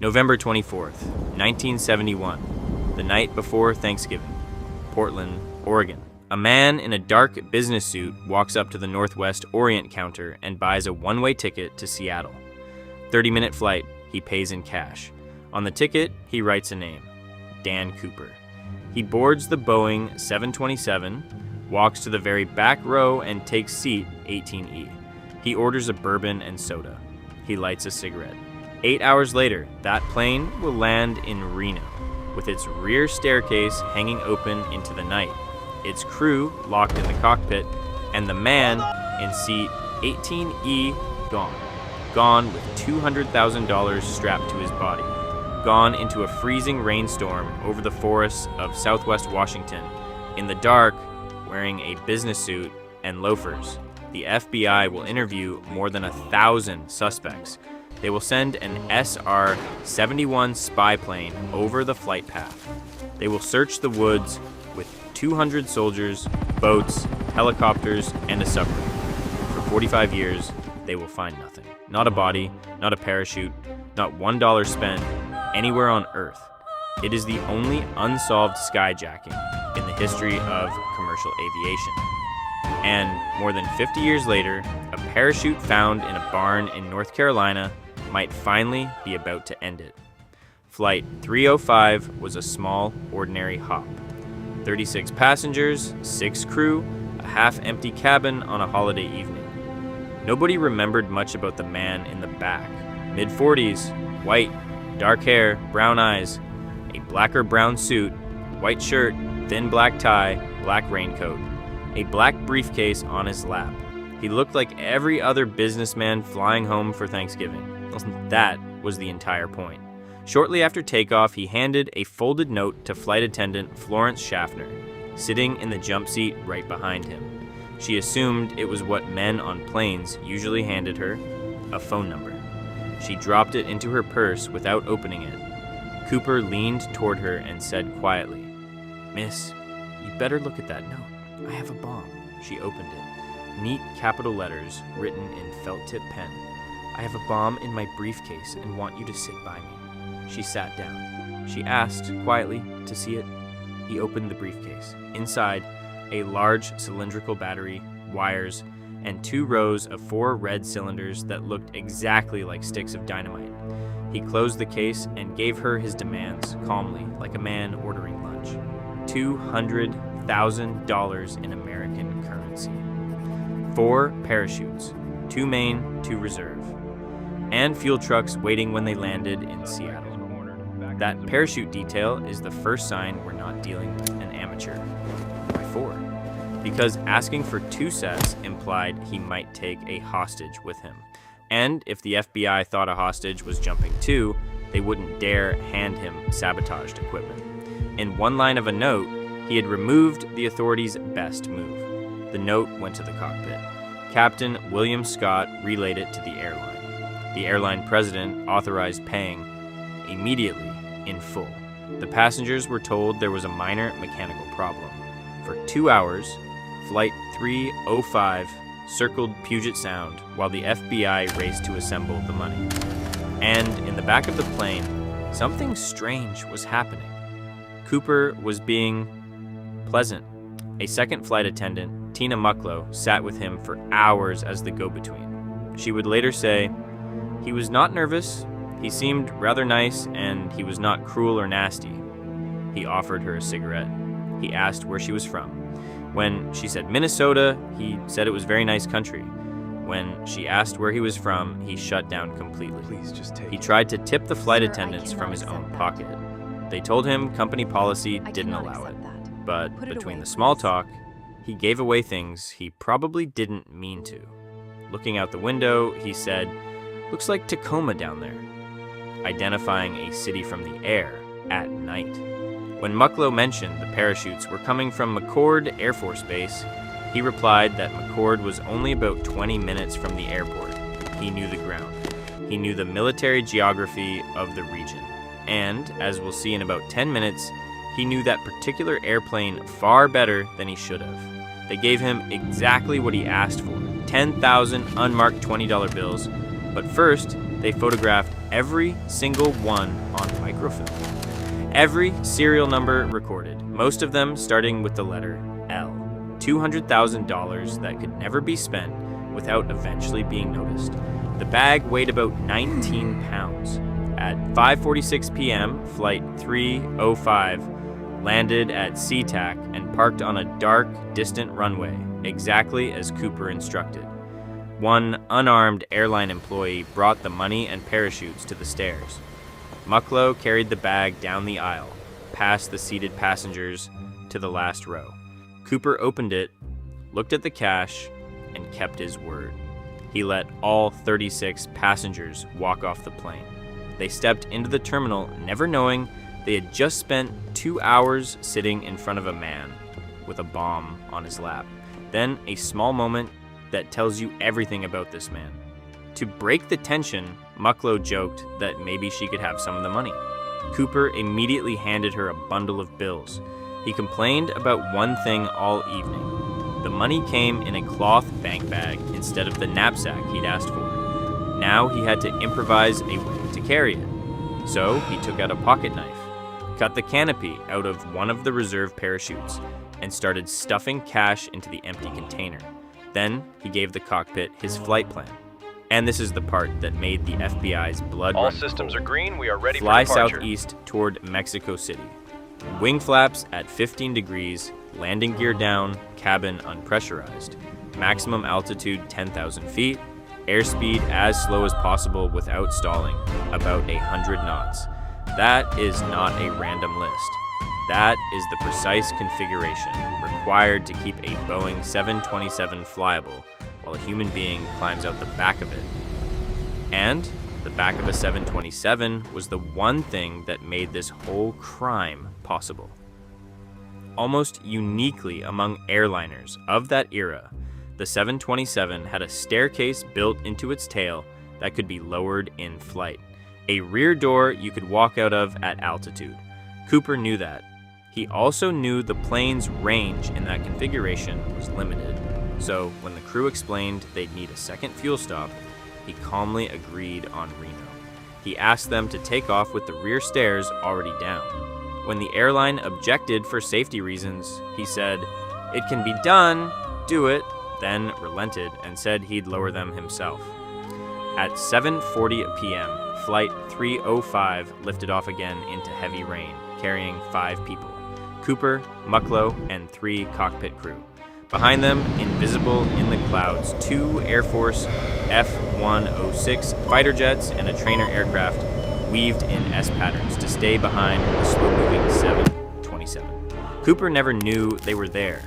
November 24th, 1971, the night before Thanksgiving, Portland, Oregon. A man in a dark business suit walks up to the Northwest Orient counter and buys a one-way ticket to Seattle. 30-minute flight, he pays in cash. On the ticket, he writes a name, Dan Cooper. He boards the Boeing 727, walks to the very back row and takes seat 18E. He orders a bourbon and soda. He lights a cigarette. 8 hours later, that plane will land in Reno, with its rear staircase hanging open into the night, its crew locked in the cockpit, and the man in seat 18E gone with $200,000 strapped to his body, gone into a freezing rainstorm over the forests of southwest Washington, in the dark, wearing a business suit and loafers. The FBI will interview more than 1,000 suspects. They will send an SR-71 spy plane over the flight path. They will search the woods with 200 soldiers, boats, helicopters, and a submarine. For 45 years, they will find nothing. Not a body, not a parachute, not $1 spent anywhere on Earth. It is the only unsolved skyjacking in the history of commercial aviation. And more than 50 years later, a parachute found in a barn in North Carolina might finally be about to end it. Flight 305 was a small, ordinary hop. 36 passengers, 6 crew, a half-empty cabin on a holiday evening. Nobody remembered much about the man in the back. Mid-40s, white, dark hair, brown eyes, a black or brown suit, white shirt, thin black tie, black raincoat, a black briefcase on his lap. He looked like every other businessman flying home for Thanksgiving. That was the entire point. Shortly after takeoff, he handed a folded note to flight attendant Florence Schaffner, sitting in the jump seat right behind him. She assumed it was what men on planes usually handed her, a phone number. She dropped it into her purse without opening it. Cooper leaned toward her and said quietly, "Miss, you'd better look at that note. I have a bomb." She opened it. Neat capital letters written in felt-tip pen. "I have a bomb in my briefcase and want you to sit by me." She sat down. She asked quietly to see it. He opened the briefcase. Inside, a large cylindrical battery, wires, and 2 rows of 4 red cylinders that looked exactly like sticks of dynamite. He closed the case and gave her his demands calmly, like a man ordering lunch. $200,000 in American currency. 4 parachutes, 2 main, 2 reserve, and fuel trucks waiting when they landed in Seattle. That parachute detail is the first sign we're not dealing with an amateur. Why 4? Because asking for 2 sets implied he might take a hostage with him. And if the FBI thought a hostage was jumping too, they wouldn't dare hand him sabotaged equipment. In one line of a note, he had removed the authorities' best move. The note went to the cockpit. Captain William Scott relayed it to the airline. The airline president authorized paying immediately in full. The passengers were told there was a minor mechanical problem. For 2 hours, Flight 305 circled Puget Sound while the FBI raced to assemble the money. And in the back of the plane, something strange was happening. Cooper was being pleasant. A second flight attendant, Tina Mucklow, sat with him for hours as the go-between. She would later say, "He was not nervous, he seemed rather nice, and he was not cruel or nasty." He offered her a cigarette. He asked where she was from. When she said Minnesota, he said it was very nice country. When she asked where he was from, he shut down completely. Please just take He it. tried to tip the flight Sir, attendants I from his cannot own accept pocket. They told him company policy I didn't cannot allow it. accept that. But Put it between away, the small please. talk, he gave away things he probably didn't mean to. Looking out the window, he said, "Looks like Tacoma down there," identifying a city from the air at night. When Mucklow mentioned the parachutes were coming from McChord Air Force Base, he replied that McChord was only about 20 minutes from the airport. He knew the ground. He knew the military geography of the region. And, as we'll see in about 10 minutes, he knew that particular airplane far better than he should have. They gave him exactly what he asked for, 10,000 unmarked $20 bills, but first, they photographed every single one on microfilm. Every serial number recorded, most of them starting with the letter L. $200,000 that could never be spent without eventually being noticed. The bag weighed about 19 pounds. At 5:46 p.m., Flight 305 landed at SeaTac and parked on a dark, distant runway, exactly as Cooper instructed. One unarmed airline employee brought the money and parachutes to the stairs. Mucklow carried the bag down the aisle, past the seated passengers, to the last row. Cooper opened it, looked at the cash, and kept his word. He let all 36 passengers walk off the plane. They stepped into the terminal, never knowing they had just spent 2 hours sitting in front of a man with a bomb on his lap. Then a small moment that tells you everything about this man. To break the tension, Mucklow joked that maybe she could have some of the money. Cooper immediately handed her a bundle of bills. He complained about one thing all evening. The money came in a cloth bank bag instead of the knapsack he'd asked for. Now he had to improvise a way to carry it. So he took out a pocket knife, cut the canopy out of one of the reserve parachutes, and started stuffing cash into the empty container. Then he gave the cockpit his flight plan. And this is the part that made the FBI's blood run All systems are green. We are ready Fly for departure. southeast toward Mexico City. Wing flaps at 15 degrees, landing gear down, cabin unpressurized. Maximum altitude 10,000 feet, airspeed as slow as possible without stalling, about 100 knots. That is not a random list. That is the precise configuration required to keep a Boeing 727 flyable while a human being climbs out the back of it. And the back of a 727 was the one thing that made this whole crime possible. Almost uniquely among airliners of that era, the 727 had a staircase built into its tail that could be lowered in flight, a rear door you could walk out of at altitude. Cooper knew that. He also knew the plane's range in that configuration was limited. So when the crew explained they'd need a second fuel stop, he calmly agreed on Reno. He asked them to take off with the rear stairs already down. When the airline objected for safety reasons, he said, "It can be done, do it," then relented and said he'd lower them himself. At 7:40 p.m., Flight 305 lifted off again into heavy rain, carrying 5 people: Cooper, Mucklow, and 3 cockpit crew. Behind them, invisible in the clouds, 2 Air Force F-106 fighter jets and a trainer aircraft weaved in S patterns to stay behind the slow-moving 727. Cooper never knew they were there.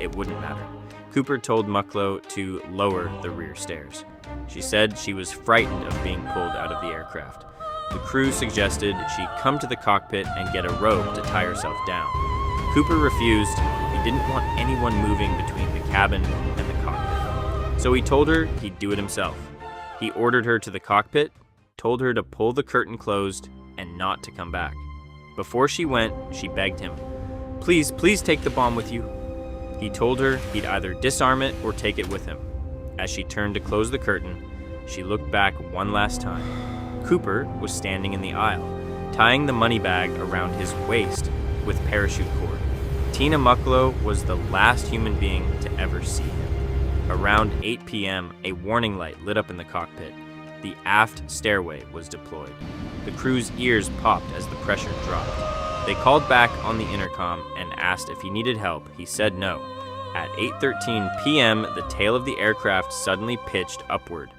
It wouldn't matter. Cooper told Mucklow to lower the rear stairs. She said she was frightened of being pulled out of the aircraft. The crew suggested she come to the cockpit and get a rope to tie herself down. Cooper refused. He didn't want anyone moving between the cabin and the cockpit. So he told her he'd do it himself. He ordered her to the cockpit, told her to pull the curtain closed, and not to come back. Before she went, she begged him, "Please, please take the bomb with you." He told her he'd either disarm it or take it with him. As she turned to close the curtain, she looked back one last time. Cooper was standing in the aisle, tying the money bag around his waist with parachute cord. Tina Mucklow was the last human being to ever see him. Around 8 p.m., a warning light lit up in the cockpit. The aft stairway was deployed. The crew's ears popped as the pressure dropped. They called back on the intercom and asked if he needed help. He said no. At 8:13 p.m., the tail of the aircraft suddenly pitched upward,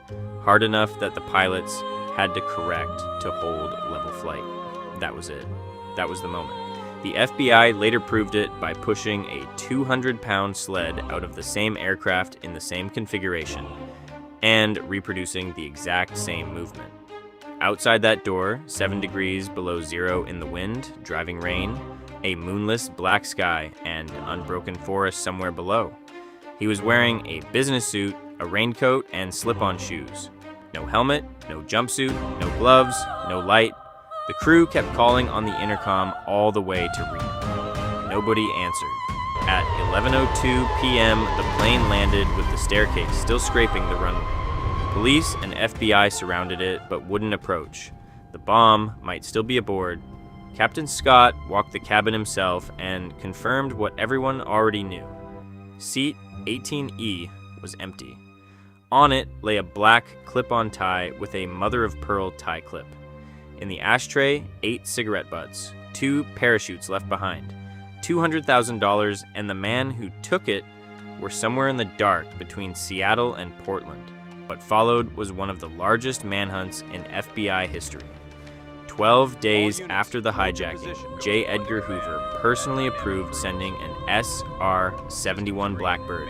hard enough that the pilots had to correct to hold level flight. That was it. That was the moment. The FBI later proved it by pushing a 200-pound sled out of the same aircraft in the same configuration and reproducing the exact same movement. Outside that door, 7 degrees below zero in the wind, driving rain, a moonless black sky, and unbroken forest somewhere below. He was wearing a business suit, a raincoat, and slip-on shoes. No helmet, no jumpsuit, no gloves, no light. The crew kept calling on the intercom all the way to Reno. Nobody answered. At 11:02 p.m., the plane landed with the staircase still scraping the runway. Police and FBI surrounded it but wouldn't approach. The bomb might still be aboard. Captain Scott walked the cabin himself and confirmed what everyone already knew. Seat 18E was empty. On it lay a black clip-on tie with a mother-of-pearl tie clip. In the ashtray, 8 cigarette butts, 2 parachutes left behind, $200,000, and the man who took it were somewhere in the dark between Seattle and Portland. What followed was one of the largest manhunts in FBI history. 12 days after the hijacking, J. Edgar Hoover personally approved sending an SR-71 Blackbird,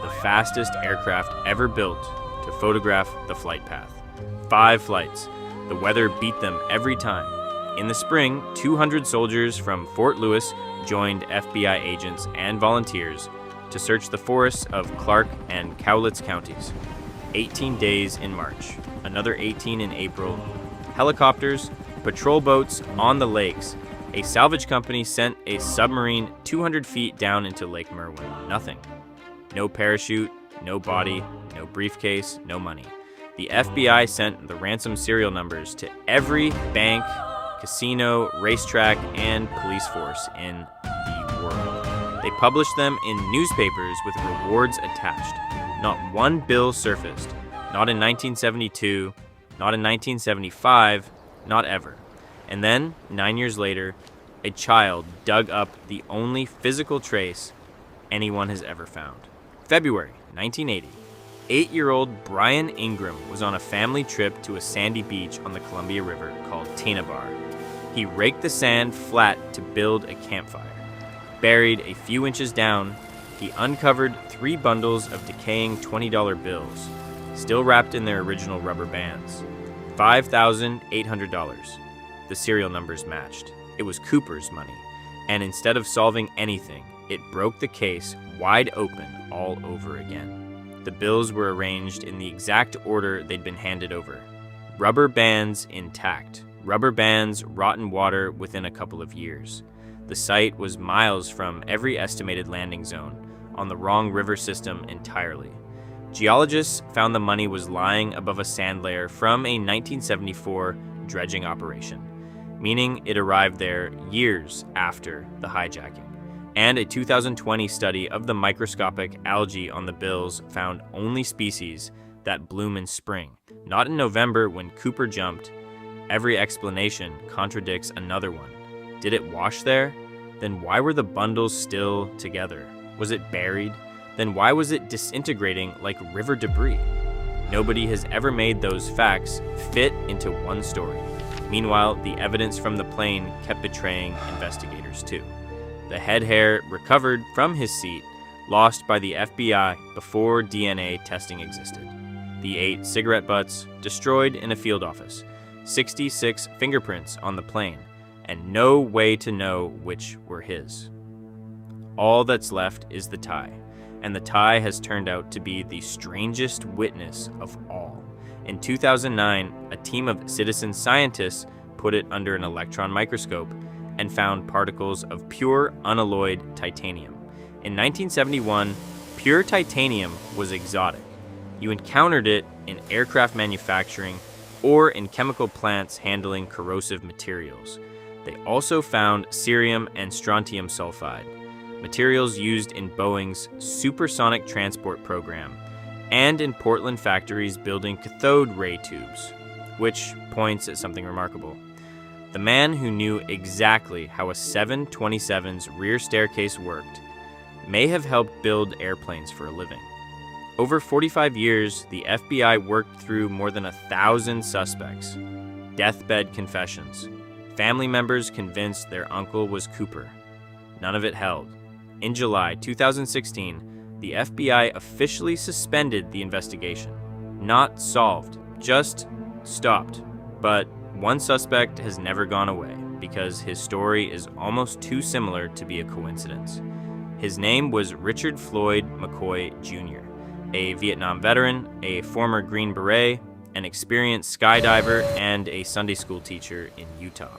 the fastest aircraft ever built, to photograph the flight path. 5 flights. The weather beat them every time. In the spring, 200 soldiers from Fort Lewis joined FBI agents and volunteers to search the forests of Clark and Cowlitz counties. 18 days in March, another 18 in April. Helicopters, patrol boats on the lakes. A salvage company sent a submarine 200 feet down into Lake Merwin. Nothing. No parachute, no body, no briefcase, no money. The FBI sent the ransom serial numbers to every bank, casino, racetrack, and police force in the world. They published them in newspapers with rewards attached. Not one bill surfaced. Not in 1972, not in 1975, not ever. And then, 9 years later, a child dug up the only physical trace anyone has ever found. February 1980. 8-year-old Brian Ingram was on a family trip to a sandy beach on the Columbia River called Tanabar. He raked the sand flat to build a campfire. Buried a few inches down, he uncovered 3 bundles of decaying $20 bills, still wrapped in their original rubber bands. $5,800. The serial numbers matched. It was Cooper's money, and instead of solving anything, it broke the case wide open all over again. The bills were arranged in the exact order they'd been handed over. Rubber bands intact. Rubber bands rot in water within a couple of years. The site was miles from every estimated landing zone, on the wrong river system entirely. Geologists found the money was lying above a sand layer from a 1974 dredging operation, meaning it arrived there years after the hijacking. And a 2020 study of the microscopic algae on the bills found only species that bloom in spring, not in November when Cooper jumped. Every explanation contradicts another one. Did it wash there? Then why were the bundles still together? Was it buried? Then why was it disintegrating like river debris? Nobody has ever made those facts fit into one story. Meanwhile, the evidence from the plane kept betraying investigators too. The head hair recovered from his seat, lost by the FBI before DNA testing existed. The 8 cigarette butts destroyed in a field office. 66 fingerprints on the plane, and no way to know which were his. All that's left is the tie, and the tie has turned out to be the strangest witness of all. In 2009, a team of citizen scientists put it under an electron microscope and found particles of pure unalloyed titanium. In 1971, pure titanium was exotic. You encountered it in aircraft manufacturing or in chemical plants handling corrosive materials. They also found cerium and strontium sulfide, materials used in Boeing's supersonic transport program and in Portland factories building cathode ray tubes, which points at something remarkable. The man who knew exactly how a 727's rear staircase worked may have helped build airplanes for a living. Over 45 years, the FBI worked through more than 1,000 suspects, deathbed confessions, family members convinced their uncle was Cooper. None of it held. In July 2016, the FBI officially suspended the investigation. Not solved, just stopped. But one suspect has never gone away because his story is almost too similar to be a coincidence. His name was Richard Floyd McCoy Jr., a Vietnam veteran, a former Green Beret, an experienced skydiver, and a Sunday school teacher in Utah.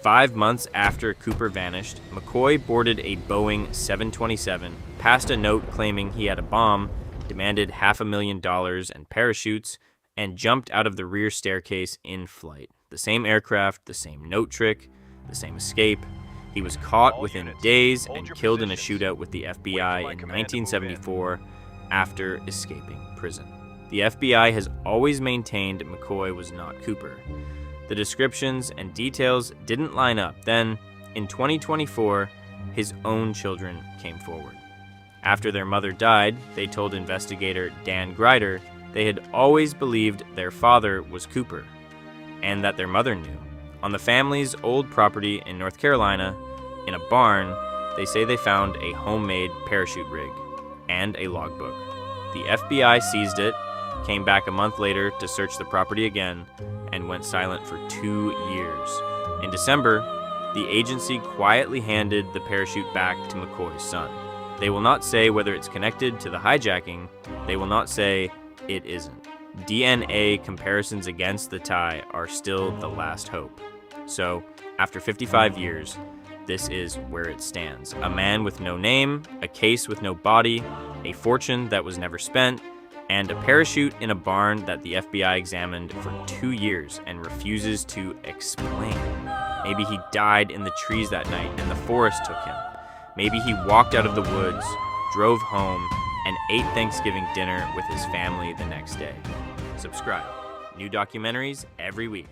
5 months after Cooper vanished, McCoy boarded a Boeing 727, passed a note claiming he had a bomb, demanded $500,000 and parachutes, and jumped out of the rear staircase in flight. The same aircraft, the same note trick, the same escape. He was caught within days and killed in a shootout with the FBI in 1974 after escaping prison. The FBI has always maintained McCoy was not Cooper. The descriptions and details didn't line up. Then, in 2024, his own children came forward. After their mother died, they told investigator Dan Grider they had always believed their father was Cooper, and that their mother knew. On the family's old property in North Carolina, in a barn, they say they found a homemade parachute rig and a logbook. The FBI seized it, came back a month later to search the property again, and went silent for 2 years. In December, the agency quietly handed the parachute back to McCoy's son. They will not say whether it's connected to the hijacking. They will not say it isn't. DNA comparisons against the tie are still the last hope. So, after 55 years, this is where it stands. A man with no name, a case with no body, a fortune that was never spent, and a parachute in a barn that the FBI examined for 2 years and refuses to explain. Maybe he died in the trees that night and the forest took him. Maybe he walked out of the woods, drove home, and ate Thanksgiving dinner with his family the next day. Subscribe. New documentaries every week.